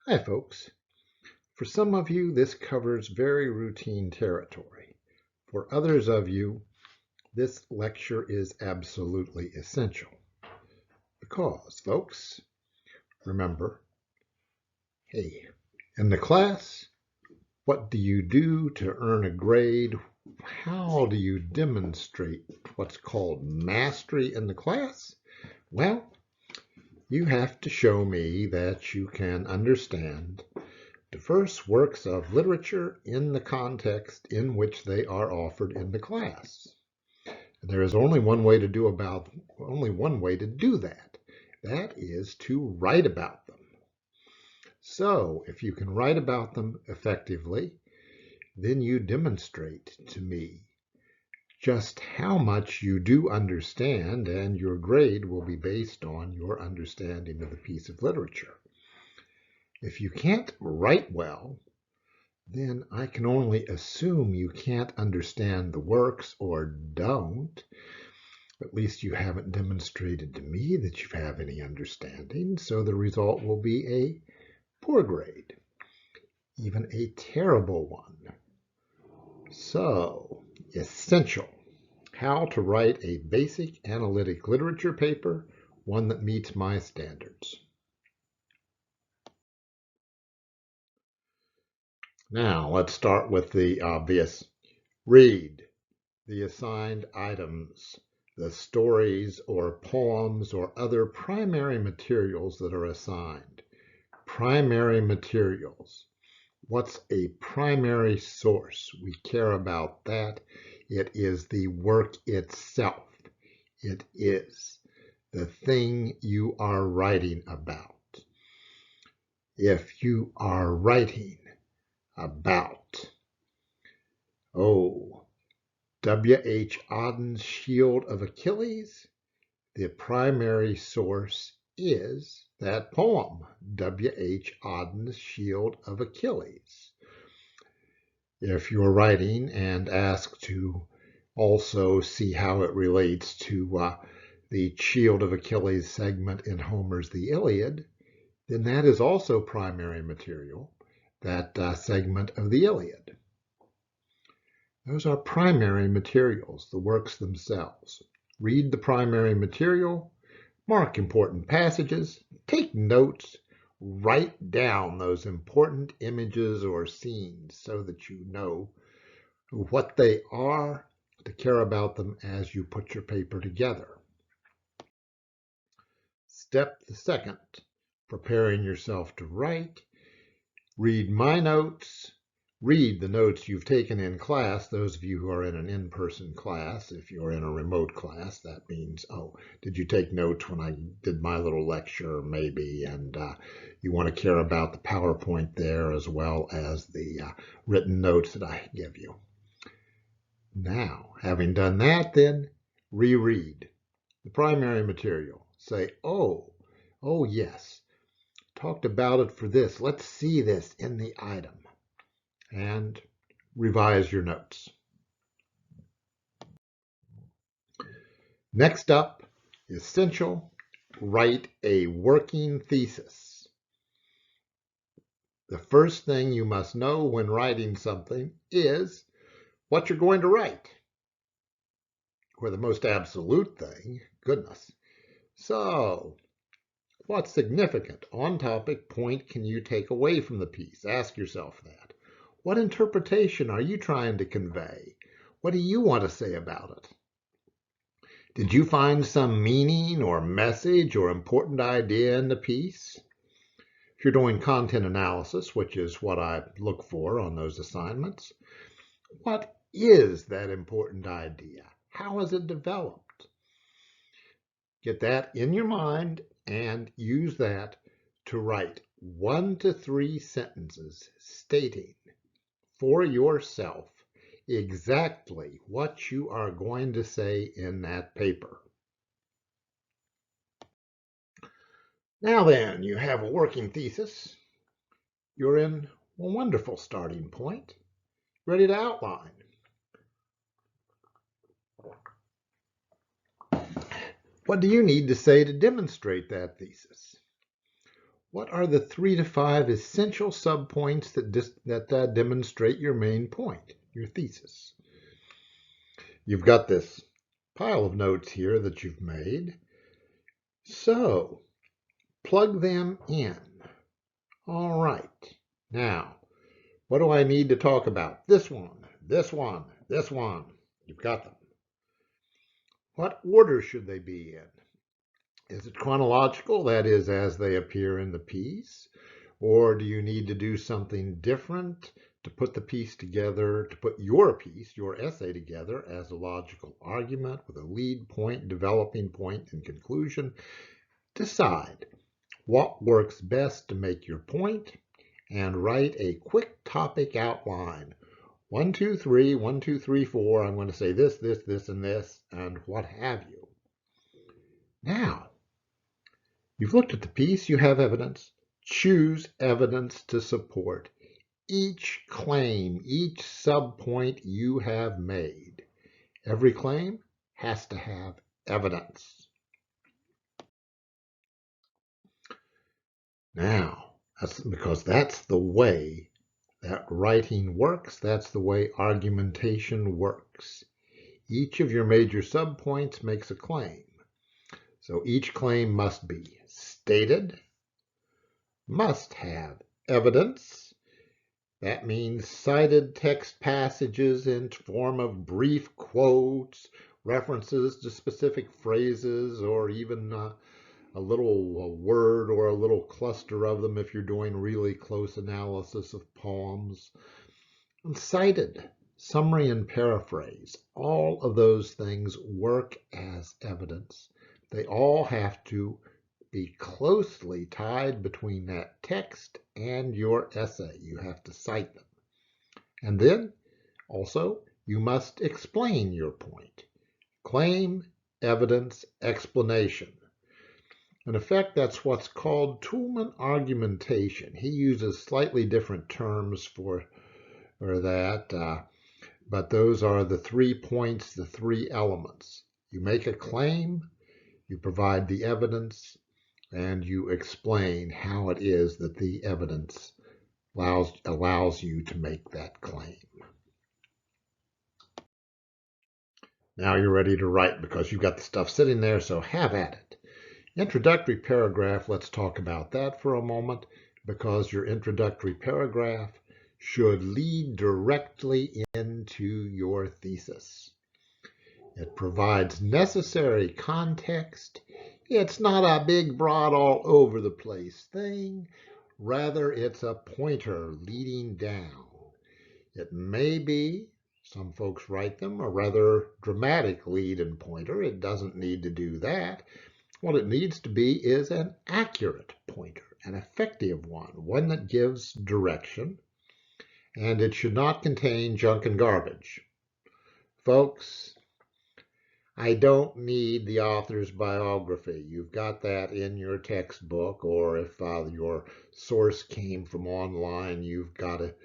Hi, folks. For some of you, this covers very routine territory. For others of you, this lecture is absolutely essential. Because, folks, remember, hey, in the class, what do you do to earn a grade? How do you demonstrate what's called mastery in the class? Well, you have to show me that you can understand diverse works of literature in the context in which they are offered in the class. There is only one way to do that. That is to write about them. So, if you can write about them effectively, then you demonstrate to me just how much you do understand, and your grade will be based on your understanding of the piece of literature. If you can't write well, then I can only assume you can't understand the works or don't. At least you haven't demonstrated to me that you have any understanding, so the result will be a poor grade, even a terrible one. So, essential. How to write a basic analytic literature paper, one that meets my standards. Now, let's start with the obvious. Read the assigned items, the stories or poems or other primary materials that are assigned. Primary materials. What's a primary source? We care about that. It is the work itself. It is the thing you are writing about. If you are writing about, W.H. Auden's Shield of Achilles, the primary source is that poem, W.H. Auden's Shield of Achilles. If you're writing and asked to also see how it relates to the Shield of Achilles segment in Homer's The Iliad, then that is also primary material, that segment of the Iliad. Those are primary materials, the works themselves. Read the primary material, mark important passages, take notes, write down those important images or scenes so that you know what they are, to care about them as you put your paper together. Step the second, preparing yourself to write. Read my notes. Read the notes you've taken in class, those of you who are in an in-person class. If you're in a remote class, that means, did you take notes when I did my little lecture? Maybe, and you want to care about the PowerPoint there as well as the written notes that I give you. Now, having done that, then reread the primary material. Say, oh yes, talked about it for this. Let's see this in the item. And revise your notes. Next up, essential, write a working thesis. The first thing you must know when writing something is what you're going to write. Or the most absolute thing, goodness. So, what significant on-topic point can you take away from the piece? Ask yourself that. What interpretation are you trying to convey? What do you want to say about it? Did you find some meaning or message or important idea in the piece? If you're doing content analysis, which is what I look for on those assignments, what is that important idea? How is it developed? Get that in your mind and use that to write 1 to 3 sentences stating for yourself exactly what you are going to say in that paper. Now then, you have a working thesis. You're in a wonderful starting point, ready to outline. What do you need to say to demonstrate that thesis? What are the 3 to 5 essential subpoints that demonstrate your main point, your thesis? You've got this pile of notes here that you've made. So, plug them in. All right. Now, what do I need to talk about? This one, this one, this one. You've got them. What order should they be in? Is it chronological, that is, as they appear in the piece? Or do you need to do something different to put the piece together, to put your piece, your essay together as a logical argument with a lead point, developing point, and conclusion? Decide what works best to make your point and write a quick topic outline. 1, 2, 3, 1, 2, 3, 4. I'm going to say this, this, this, and this, and what have you. Now, you've looked at the piece, you have evidence. Choose evidence to support each claim, each subpoint you have made. Every claim has to have evidence. Now, because that's the way that writing works, that's the way argumentation works. Each of your major subpoints makes a claim. So each claim must be stated, must have evidence. That means cited text passages in form of brief quotes, references to specific phrases, or even a little word or a little cluster of them if you're doing really close analysis of poems. And cited, summary and paraphrase, all of those things work as evidence. They all have to be closely tied between that text and your essay. You have to cite them. And then also you must explain your point. Claim, evidence, explanation. In effect, that's what's called Toulmin argumentation. He uses slightly different terms for that, but those are the 3 points, the 3 elements. You make a claim, you provide the evidence, and you explain how it is that the evidence allows you to make that claim. Now you're ready to write because you've got the stuff sitting there, so have at it. Introductory paragraph, let's talk about that for a moment, because your introductory paragraph should lead directly into your thesis. It provides necessary context. It's not a big, broad, all over the place thing. Rather, it's a pointer leading down. It may be, some folks write them, a rather dramatic lead and pointer. It doesn't need to do that. What it needs to be is an accurate pointer, an effective one that gives direction, and it should not contain junk and garbage. Folks, I don't need the author's biography. You've got that in your textbook, or if your source came from online, you've got it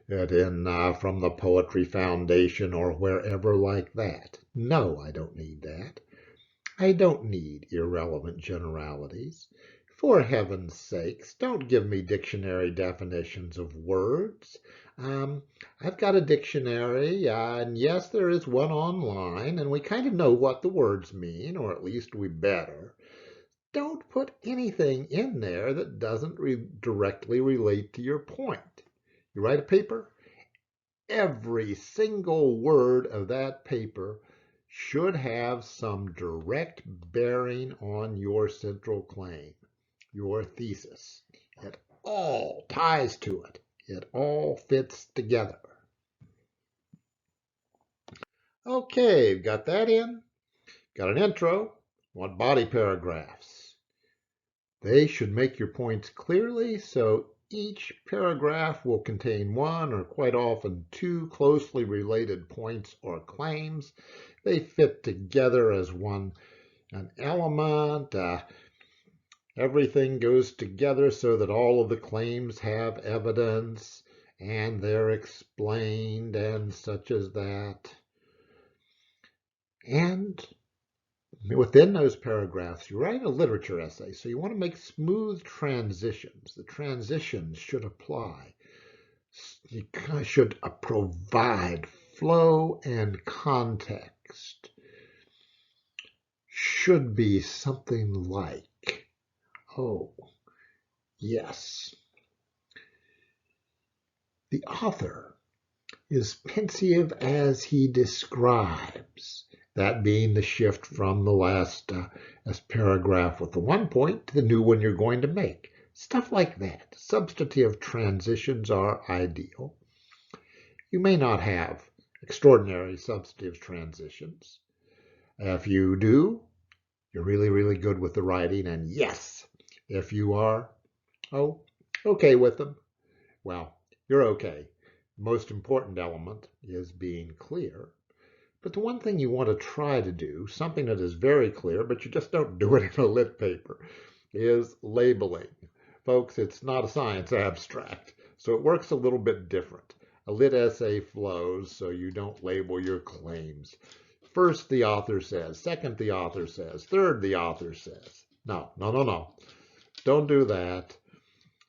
in from the Poetry Foundation or wherever like that. No, I don't need that. I don't need irrelevant generalities. For heaven's sakes, don't give me dictionary definitions of words. I've got a dictionary, and yes, there is one online, and we kind of know what the words mean, or at least we better. Don't put anything in there that doesn't directly relate to your point. You write a paper, every single word of that paper should have some direct bearing on your central claim, your thesis. It all ties to it. It all fits together. Okay, got that in. Got an intro. Want body paragraphs. They should make your points clearly, so each paragraph will contain 1 or quite often 2 closely related points or claims. They fit together as an element. Everything goes together so that all of the claims have evidence and they're explained and such as that. And within those paragraphs, you write a literature essay, so you want to make smooth transitions. The transitions should apply. You should provide flow and context. Should be something like, oh, yes, the author is pensive as he describes, that being the shift from the last paragraph with the one point to the new one you're going to make. Stuff like that. Substantive transitions are ideal. You may not have extraordinary substantive transitions. If you do, you're really, really good with the writing. And yes, if you are, okay with them, well, you're okay. The most important element is being clear. But the one thing you want to try to do, something that is very clear, but you just don't do it in a lit paper, is labeling. Folks, it's not a science abstract, so it works a little bit different. A lit essay flows so you don't label your claims. First, the author says. Second, the author says. Third, the author says. No. Don't do that.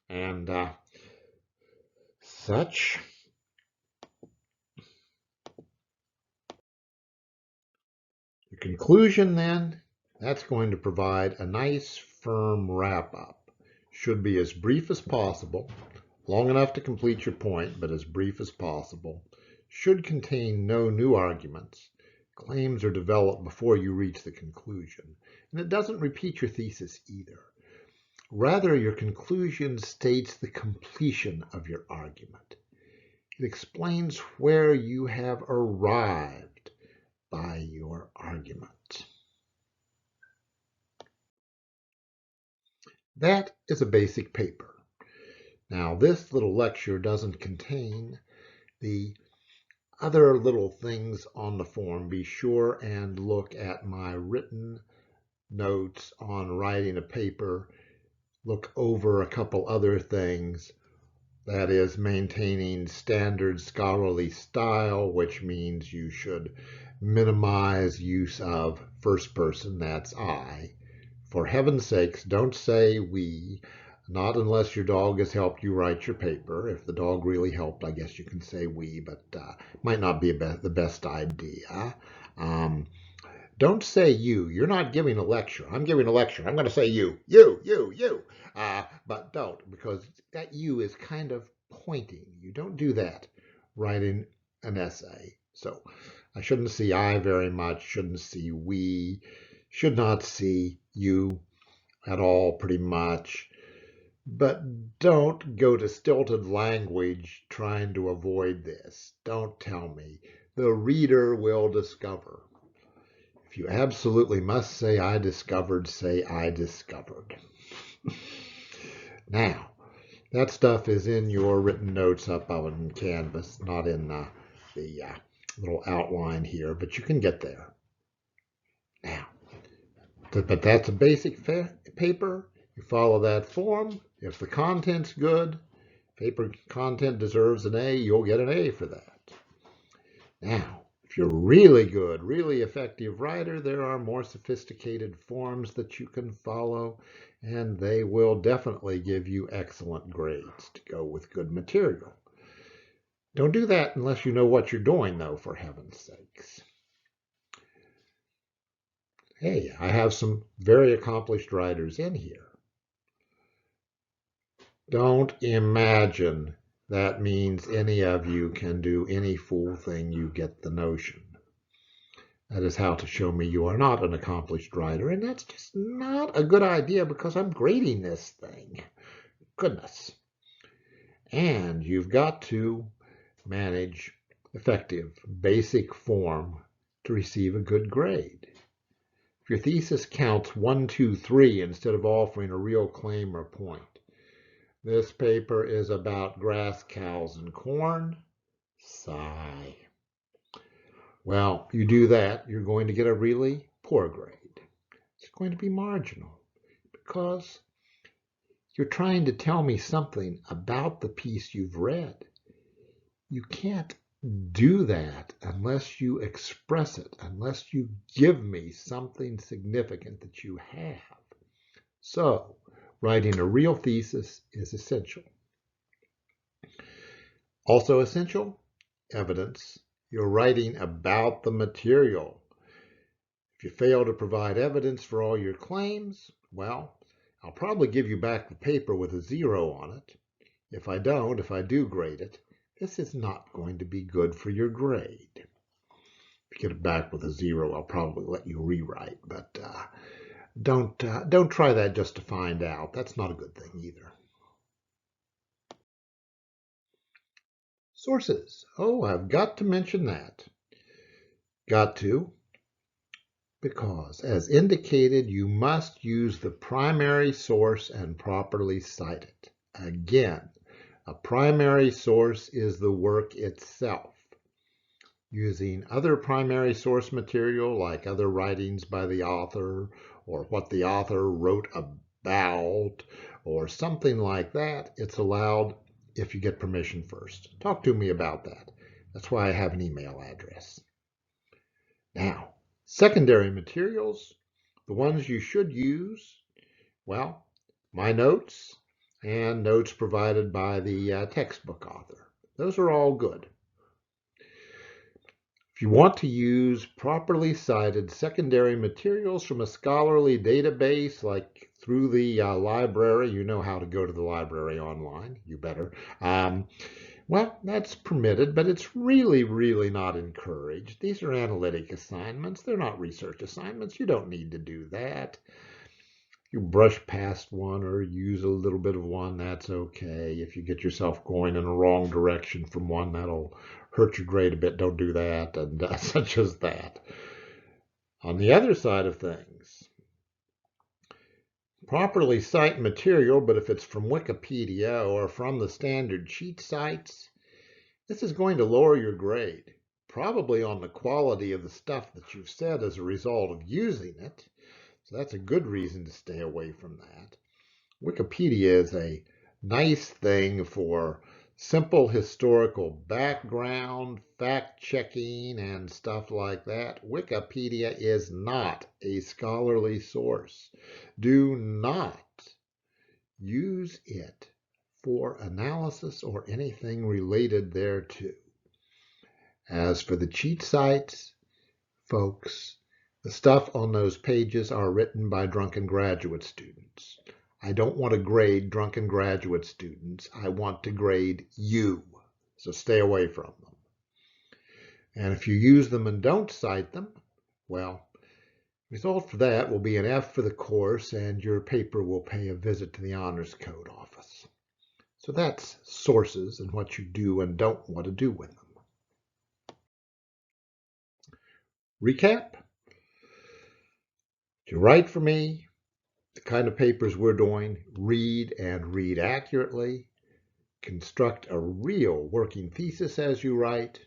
And such. The conclusion, then, that's going to provide a nice, firm wrap-up. Should be as brief as possible, long enough to complete your point, but as brief as possible. Should contain no new arguments. Claims are developed before you reach the conclusion. And it doesn't repeat your thesis either. Rather, your conclusion states the completion of your argument. It explains where you have arrived by your argument. That is a basic paper. Now, this little lecture doesn't contain the other little things on the form. Be sure and look at my written notes on writing a paper. Look over a couple other things. That is maintaining standard scholarly style, which means you should minimize use of first person, that's I. For heaven's sakes, don't say we, not unless your dog has helped you write your paper. If the dog really helped, I guess you can say we, but might not be the best idea. Don't say you. You're not giving a lecture. I'm giving a lecture. I'm going to say you. But don't, because that you is kind of pointing. You don't do that writing an essay. So I shouldn't see I very much, shouldn't see we, should not see you at all pretty much. But don't go to stilted language trying to avoid this. Don't tell me. The reader will discover. If you absolutely must say I discovered, say I discovered. Now, that stuff is in your written notes up on Canvas, not in the little outline here, but you can get there. Now, but that's a basic paper. You follow that form. If the content's good, paper content deserves an A, you'll get an A for that. Now, if you're really good, really effective writer, there are more sophisticated forms that you can follow, and they will definitely give you excellent grades to go with good material. Don't do that unless you know what you're doing, though, for heaven's sakes. Hey, I have some very accomplished writers in here. Don't imagine that means any of you can do any fool thing. You get the notion. That is how to show me you are not an accomplished writer, and that's just not a good idea because I'm grading this thing. Goodness. And you've got to manage effective, basic form to receive a good grade. If your thesis counts 1, 2, 3 instead of offering a real claim or point, this paper is about grass, cows, and corn. Sigh. Well, you do that, you're going to get a really poor grade. It's going to be marginal because you're trying to tell me something about the piece you've read. You can't do that unless you express it, unless you give me something significant that you have. So, writing a real thesis is essential. Also essential, evidence. You're writing about the material. If you fail to provide evidence for all your claims, well, I'll probably give you back the paper with a 0 on it. If I do grade it, this is not going to be good for your grade. If you get it back with a 0, I'll probably let you rewrite, but don't try that just to find out. That's not a good thing either. Sources. Oh, I've got to mention that. Got to, because as indicated, you must use the primary source and properly cite it. Again, a primary source is the work itself. Using other primary source material like other writings by the author or what the author wrote about or something like that, it's allowed if you get permission first. Talk to me about that. That's why I have an email address. Now, secondary materials, the ones you should use, well, my notes and notes provided by the textbook author. Those are all good. If you want to use properly cited secondary materials from a scholarly database, like through the library, you know how to go to the library online, you better. Well, that's permitted, but it's really, really not encouraged. These are analytic assignments. They're not research assignments. You don't need to do that. You brush past one or use a little bit of one, that's okay. If you get yourself going in a wrong direction from one, that'll hurt your grade a bit. Don't do that, and such as that. On the other side of things, properly cite material, but if it's from Wikipedia or from the standard cheat sites, this is going to lower your grade, probably on the quality of the stuff that you've said as a result of using it. So that's a good reason to stay away from that. Wikipedia is a nice thing for simple historical background, fact-checking, and stuff like that. Wikipedia is not a scholarly source. Do not use it for analysis or anything related thereto. As for the cheat sites, folks, the stuff on those pages are written by drunken graduate students. I don't want to grade drunken graduate students. I want to grade you. So stay away from them. And if you use them and don't cite them, well, the result for that will be an F for the course and your paper will pay a visit to the Honors Code office. So that's sources and what you do and don't want to do with them. Recap. To write for me, the kind of papers we're doing, read and read accurately, construct a real working thesis as you write,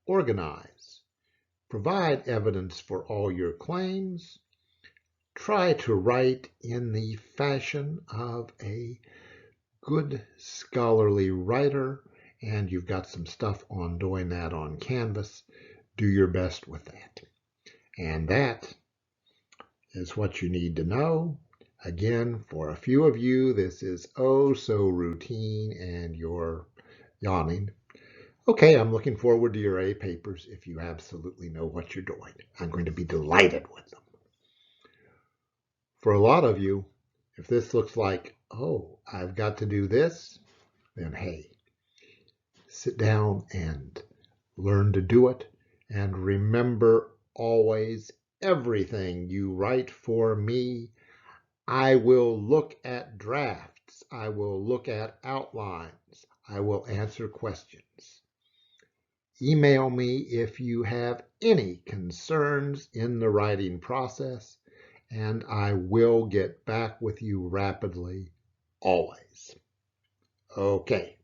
organize, provide evidence for all your claims, try to write in the fashion of a good scholarly writer, and you've got some stuff on doing that on Canvas. Do your best with that. And that is what you need to know. Again, for a few of you, this is oh so routine and you're yawning. Okay, I'm looking forward to your A papers if you absolutely know what you're doing. I'm going to be delighted with them. For a lot of you, if this looks like, oh, I've got to do this, then hey, sit down and learn to do it. And remember always, everything you write for me, I will look at drafts. I will look at outlines. I will answer questions. Email me if you have any concerns in the writing process, and I will get back with you rapidly, always. Okay.